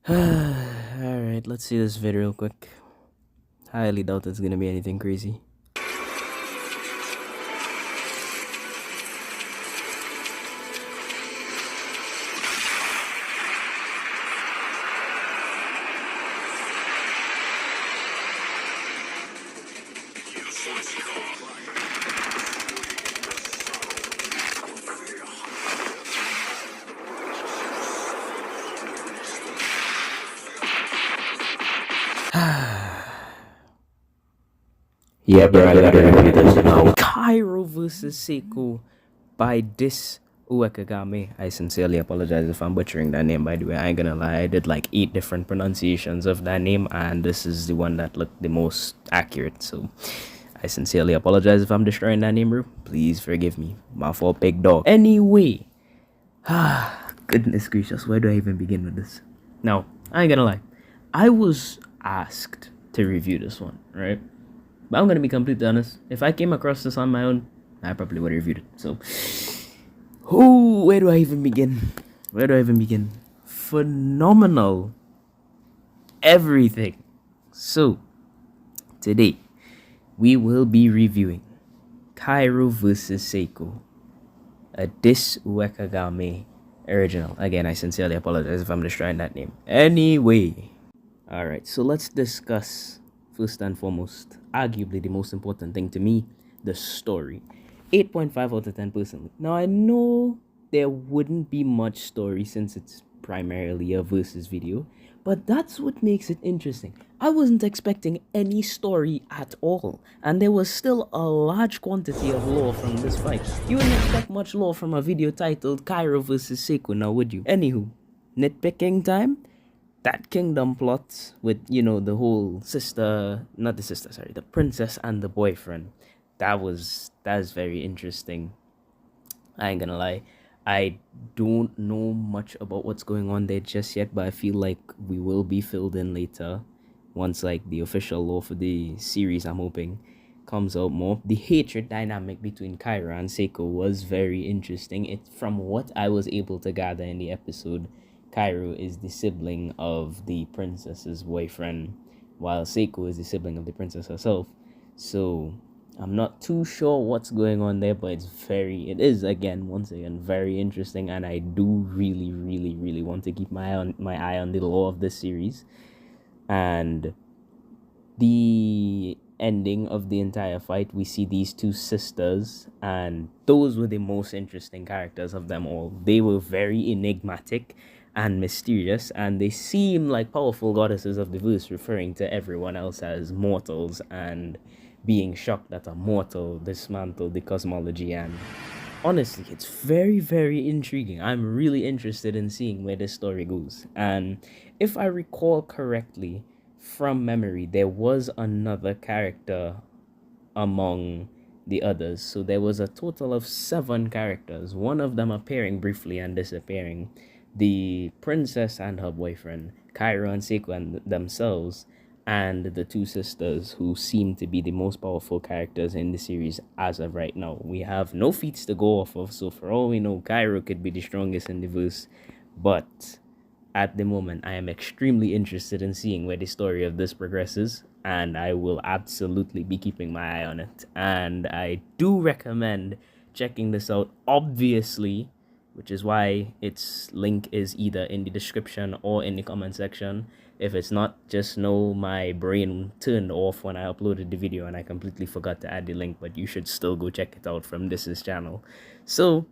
Alright, let's see this video real quick. Highly doubt it's gonna be anything crazy. Yeah, bro, I gotta review this now. Cairo versus Seiko by this Uekagame. I sincerely apologize if I'm butchering that name, by the way. I ain't gonna lie, I did like 8 different pronunciations of that name, and this is the one that looked the most accurate. So I sincerely apologize if I'm destroying that name, bro. Please forgive me. My fault, big dog. Anyway, goodness gracious, where do I even begin with this? Now, I ain't gonna lie. I was asked to review this one, right? But I'm gonna be completely honest. If I came across this on my own, I probably would have reviewed it. So, where do I even begin? Where do I even begin? Phenomenal. Everything. So, today, we will be reviewing Cairo vs. Seiko, a Dis Uekagame original. Again, I sincerely apologize if I'm destroying that name. Anyway, alright, so let's discuss first and foremost, arguably the most important thing to me, the story. 8.5 out of 10 personally. Now, I know there wouldn't be much story since it's primarily a versus video, but that's what makes it interesting. I wasn't expecting any story at all, and there was still a large quantity of lore from this fight. You wouldn't expect much lore from a video titled Cairo vs. Seiko, now would you? Anywho, nitpicking time? That kingdom plot with, the whole the princess and the boyfriend, that's very interesting. I ain't gonna lie, I don't know much about what's going on there just yet, but I feel like we will be filled in later once like the official lore for the series, I'm hoping, comes out more. The hatred dynamic between Kyra and Seiko was very interesting. It, from what I was able to gather in the episode, Cairo is the sibling of the princess's boyfriend, while Seiko is the sibling of the princess herself. So I'm not too sure what's going on there, but it is once again very interesting, and I do really, really, really want to keep my eye on the lore of this series. And the ending of the entire fight, we see these two sisters, and those were the most interesting characters of them all. They were very enigmatic and mysterious, and they seem like powerful goddesses of the verse, referring to everyone else as mortals and being shocked that a mortal dismantled the cosmology. And honestly, it's very, very intriguing. I'm really interested in seeing where this story goes. And if I recall correctly, from memory, there was another character among the others. So there was a total of 7 characters, one of them appearing briefly and disappearing. The princess and her boyfriend, Cairo and Seiko and themselves, and the 2 sisters, who seem to be the most powerful characters in the series as of right now. We have no feats to go off of, so for all we know, Cairo could be the strongest in the verse, but at the moment, I am extremely interested in seeing where the story of this progresses, and I will absolutely be keeping my eye on it. And I do recommend checking this out, obviously, which is why its link is either in the description or in the comment section. If it's not, just know my brain turned off when I uploaded the video and I completely forgot to add the link, but you should still go check it out from this channel. So,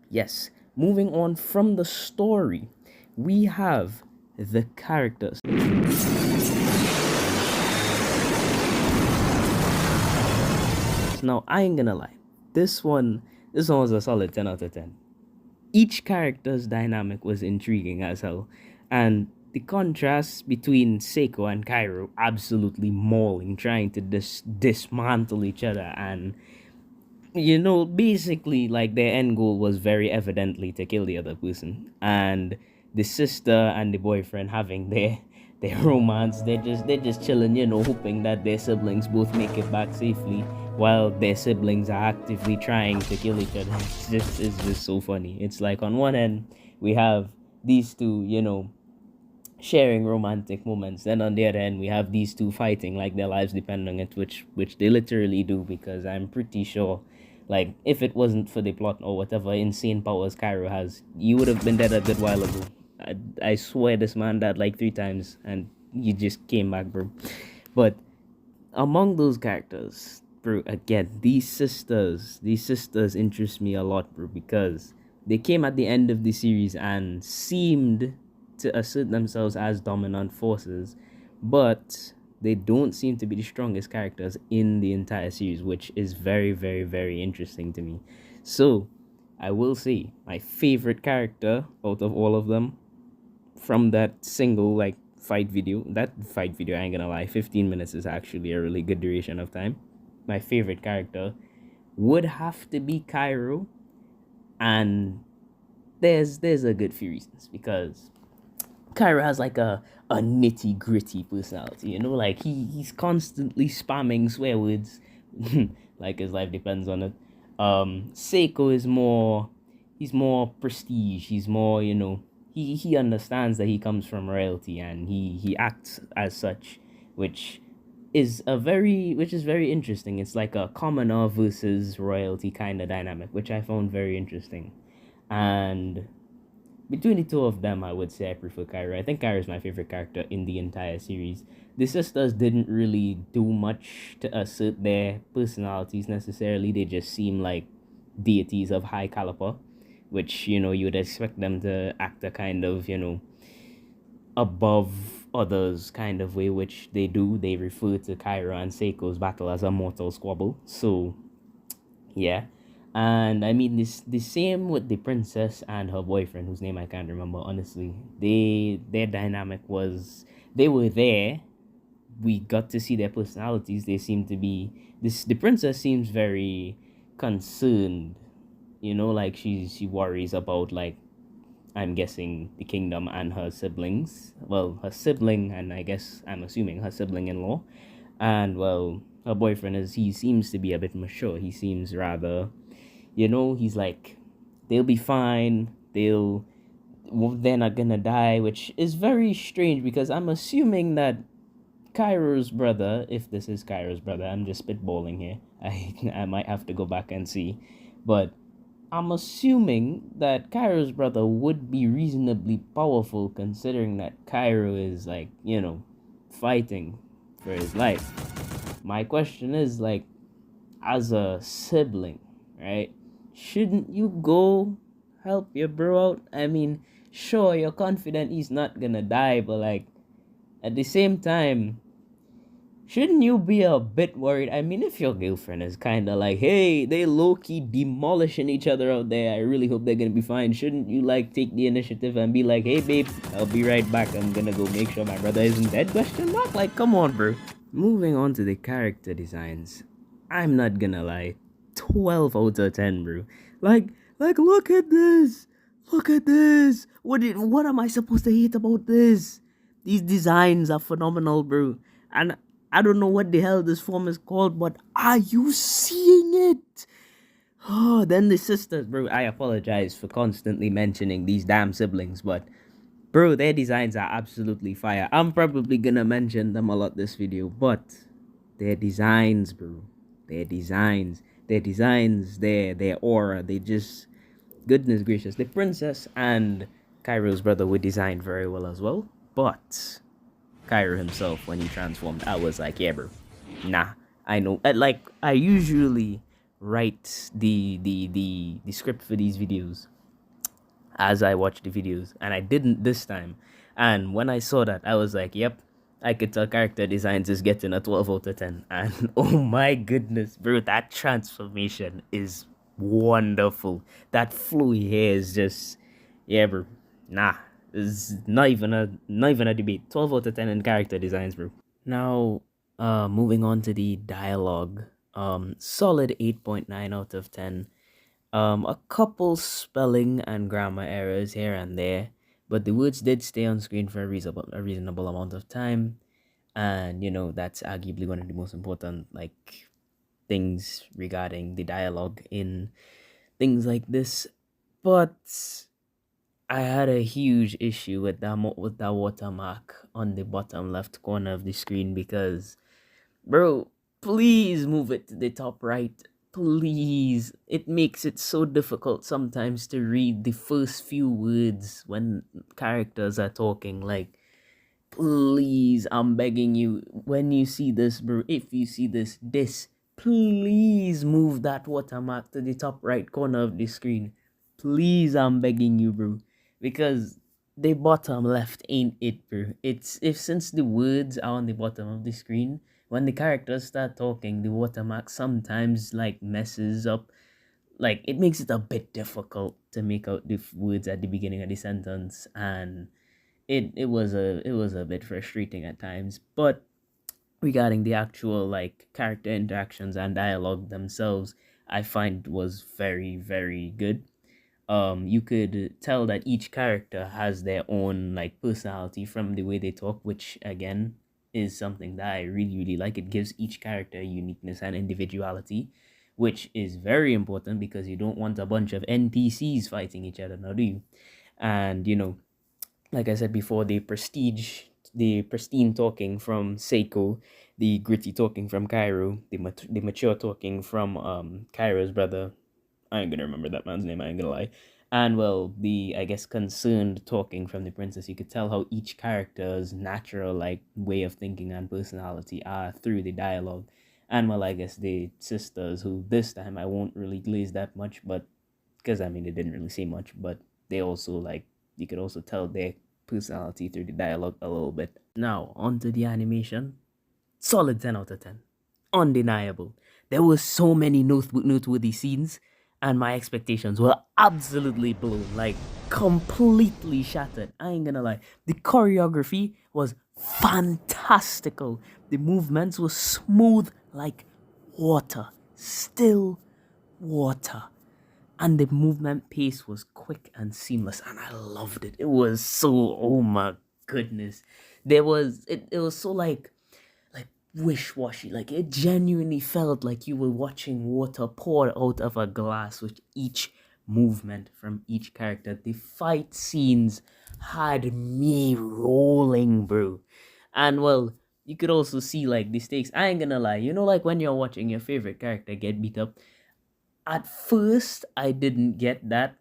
yes, moving on from the story, we have the characters. Now, I ain't gonna lie, this one was a solid 10 out of 10. Each character's dynamic was intriguing as hell, and the contrast between Seiko and Cairo absolutely mauling, trying to dismantle each other, and basically, like, their end goal was very evidently to kill the other person. And the sister and the boyfriend having their romance, they're just chilling, hoping that their siblings both make it back safely, while their siblings are actively trying to kill each other. It's just so funny. It's like, on one end we have these two, sharing romantic moments. Then on the other end, we have these two fighting like their lives depend on it, which they literally do, because I'm pretty sure, like, if it wasn't for the plot or whatever insane powers Cairo has, you would have been dead a good while ago. I swear this man died like 3 times and you just came back, bro. But among those characters, bro, again, these sisters interest me a lot, bro, because they came at the end of the series and seemed to assert themselves as dominant forces, but they don't seem to be the strongest characters in the entire series, which is very, very, very interesting to me. So, I will say my favorite character out of all of them from that single like fight video. That fight video, I ain't gonna lie, 15 minutes is actually a really good duration of time. My favorite character would have to be Cairo, and there's a good few reasons, because Cairo has like a nitty gritty personality, like he's constantly spamming swear words, like his life depends on it. Seiko is more, he's more prestige. He's more, he understands that he comes from royalty and he acts as such, which which is very interesting. It's like a commoner versus royalty kind of dynamic, which I found very interesting. And between the two of them, I would say I prefer Cairo. I think Cairo is my favorite character in the entire series. The sisters didn't really do much to assert their personalities necessarily. They just seem like deities of high caliber, which, you would expect them to act a kind of, above others kind of way, which they do. They refer to Cairo and Seiko's battle as a mortal squabble. So, yeah. And I mean this the same with the princess and her boyfriend, whose name I can't remember honestly. Their dynamic was, they were there. We got to see their personalities. They seem to be, this the princess seems very concerned, like she worries about, like, I'm guessing the kingdom and her siblings. Well, her sibling, and I guess I'm assuming her sibling in law. And well, her boyfriend, he seems to be a bit mature. He seems rather, he's like, they'll be fine. They're not gonna die, which is very strange, because I'm assuming that Cairo's brother, if this is Cairo's brother, I'm just spitballing here. I might have to go back and see, but I'm assuming that Cairo's brother would be reasonably powerful, considering that Cairo is like, fighting for his life. My question is, like, as a sibling, right? Shouldn't you go help your bro out? I mean, sure, you're confident he's not gonna die, but like, at the same time, shouldn't you be a bit worried? I mean, if your girlfriend is kind of like, hey, they low key demolishing each other out there, I really hope they're gonna be fine. Shouldn't you like take the initiative and be like, hey, babe, I'll be right back. I'm gonna go make sure my brother isn't dead? Question mark. Like, come on, bro. Moving on to the character designs, I'm not gonna lie, 12 out of 10, bro. Like, look at this. Look at this. What am I supposed to hate about this? These designs are phenomenal, bro. And I don't know what the hell this form is called, but are you seeing it? Oh, then the sisters, bro. I apologize for constantly mentioning these damn siblings, but bro, their designs are absolutely fire. I'm probably gonna mention them a lot this video, but their designs, bro. Their aura, they just, goodness gracious. The princess and Cairo's brother were designed very well as well, but Cairo himself, when he transformed, I was like, yeah, bro, nah. I know. Like, I usually write the script for these videos as I watch the videos, and I didn't this time. And when I saw that, I was like, yep, I could tell character designs is getting a 12 out of 10. And oh my goodness, bro, that transformation is wonderful. That flowy hair is just, yeah, bro. Nah, it's not even a debate. 12 out of 10 in character designs, bro. Now, moving on to the dialogue. Solid 8.9 out of 10. A couple spelling and grammar errors here and there, but the words did stay on screen for a reasonable amount of time, and that's arguably one of the most important, like, things regarding the dialogue in things like this. But I had a huge issue with with that watermark on the bottom left corner of the screen because, bro, please move it to the top right. Please. It makes it so difficult sometimes to read the first few words when characters are talking. Like, please, I'm begging you, when you see this, bro, if you see this, please move that watermark to the top right corner of the screen. Please, I'm begging you, bro, because the bottom left ain't it, bro. It's if since the words are on the bottom of the screen, when the characters start talking, the watermark sometimes like messes up. Like it makes it a bit difficult to make out the words at the beginning of the sentence, and it was a bit frustrating at times. But regarding the actual like character interactions and dialogue themselves, I find was very good. You could tell that each character has their own like personality from the way they talk, which again is something that I really like. It gives each character uniqueness and individuality, which is very important because you don't want a bunch of NPCs fighting each other, now do you? And like I said before, the pristine talking from Seiko, the gritty talking from Cairo, the mature talking from Cairo's brother. I ain't gonna remember that man's name. I ain't gonna lie. And well, the I guess concerned talking from the princess. You could tell how each character's natural like way of thinking and personality are through the dialogue. And well, I guess the sisters, who this time I won't really glaze that much, but because I mean they didn't really say much, but they also like you could also tell their personality through the dialogue a little bit. Now onto the animation. Solid 10 out of 10. Undeniable. There were so many noteworthy scenes, and my expectations were absolutely blown, like completely shattered. I ain't gonna lie. The choreography was fantastical. The movements were smooth like water, still water, and the movement pace was quick and seamless, and I loved it. It was so, oh my goodness, it was so like wish-washy. Like it genuinely felt like you were watching water pour out of a glass with each movement from each character. The fight scenes had me rolling, bro. And well, you could also see like the stakes. I ain't gonna lie, like when you're watching your favorite character get beat up, at first I didn't get that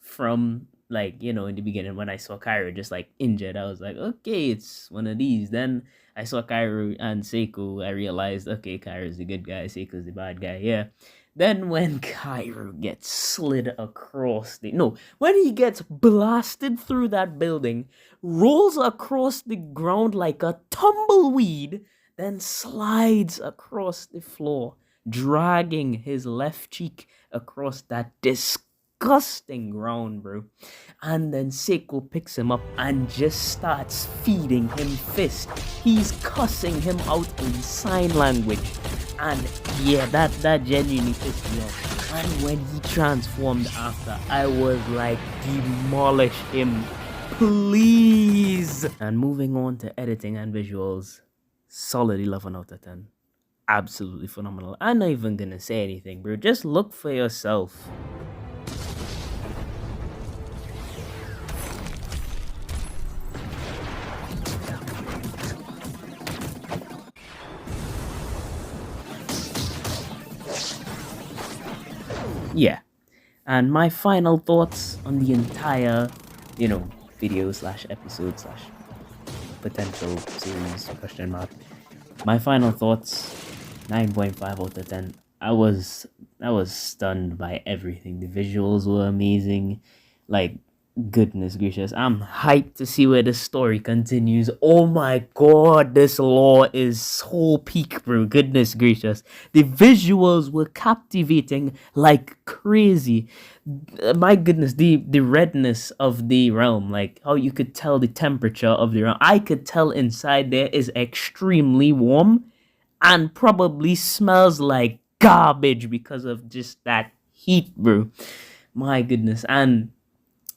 from like in the beginning when I saw Cairo just like injured. I was like, okay, it's one of these. Then I saw Cairo and Seiko. I realized, okay, Cairo's the good guy, Seiko's the bad guy. Yeah. Then when Cairo gets slid across the no, when he gets blasted through that building, rolls across the ground like a tumbleweed, then slides across the floor, dragging his left cheek across that disgusting ground, bro. And then Seiko picks him up and just starts feeding him fist. He's cussing him out in sign language. And yeah, that genuinely pissed me off. And when he transformed after, I was like, demolish him, please. And moving on to editing and visuals, solid 11 out of 10. Absolutely phenomenal. I'm not even gonna say anything, bro. Just look for yourself. Yeah. And my final thoughts on the entire, video slash episode slash potential series question mark. My final thoughts, 9.5 out of 10. I was stunned by everything. The visuals were amazing. Like, goodness gracious, I'm hyped to see where the story continues. Oh my god, this lore is so peak, bro. Goodness gracious. The visuals were captivating like crazy. My goodness, the redness of the realm, like how you could tell the temperature of the realm. I could tell inside there is extremely warm and probably smells like garbage because of just that heat, bro. My goodness. And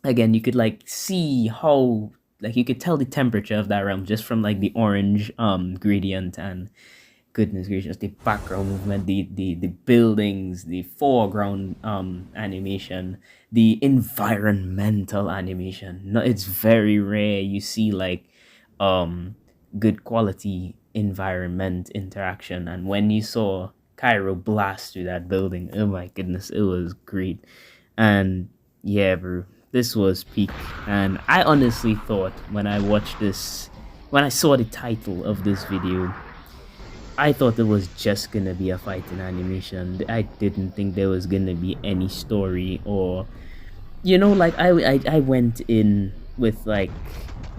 again, you could like see how like you could tell the temperature of that realm just from like the orange gradient, and goodness gracious, the background movement, the buildings, the foreground animation, the environmental animation. No, it's very rare you see like um good quality environment interaction. And when you saw Cairo blast through that building, oh my goodness, it was great. And yeah, bro, this was peak. And I honestly thought when I watched this, when I saw the title of this video, I thought it was just gonna be a fighting animation. I didn't think there was gonna be any story, or like I went in with like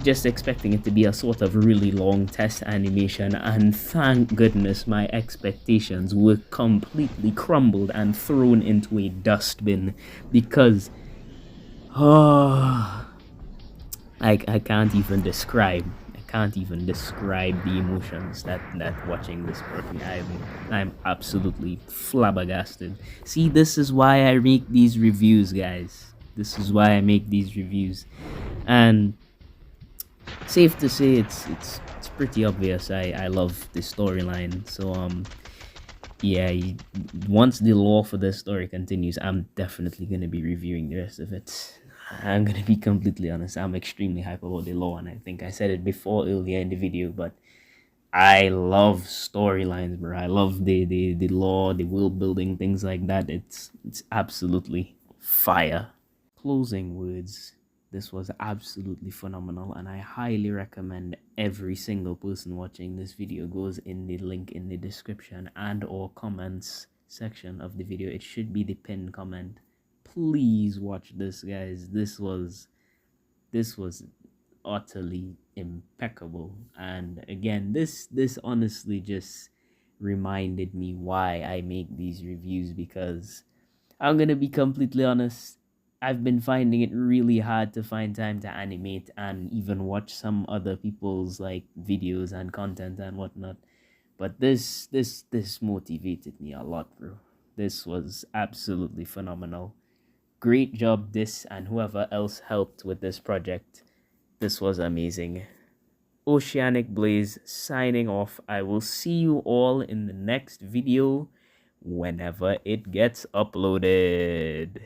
just expecting it to be a sort of really long test animation, and thank goodness my expectations were completely crumbled and thrown into a dustbin because oh, I can't even describe. I can't even describe the emotions that watching this brought me. I'm absolutely flabbergasted. See, this is why I make these reviews, guys. This is why I make these reviews, and safe to say, it's pretty obvious. I love the storyline. So yeah, once the lore for this story continues, I'm definitely gonna be reviewing the rest of it. I'm gonna be completely honest. I'm extremely hype about the lore, and I think I said it before earlier in the video, but I love storylines, bro. I love the lore, the world building, things like that. It's absolutely fire. Closing words. This was absolutely phenomenal, and I highly recommend every single person watching this video goes in the link in the description and or comments section of the video. It should be the pinned comment. Please watch this, guys. This was utterly impeccable. And again, this honestly just reminded me why I make these reviews, because I'm gonna be completely honest, I've been finding it really hard to find time to animate and even watch some other people's like videos and content and whatnot. But this motivated me a lot, bro. This was absolutely phenomenal. Great job, this and whoever else helped with this project. This was amazing. Oceanic Blaze signing off. I will see you all in the next video whenever it gets uploaded.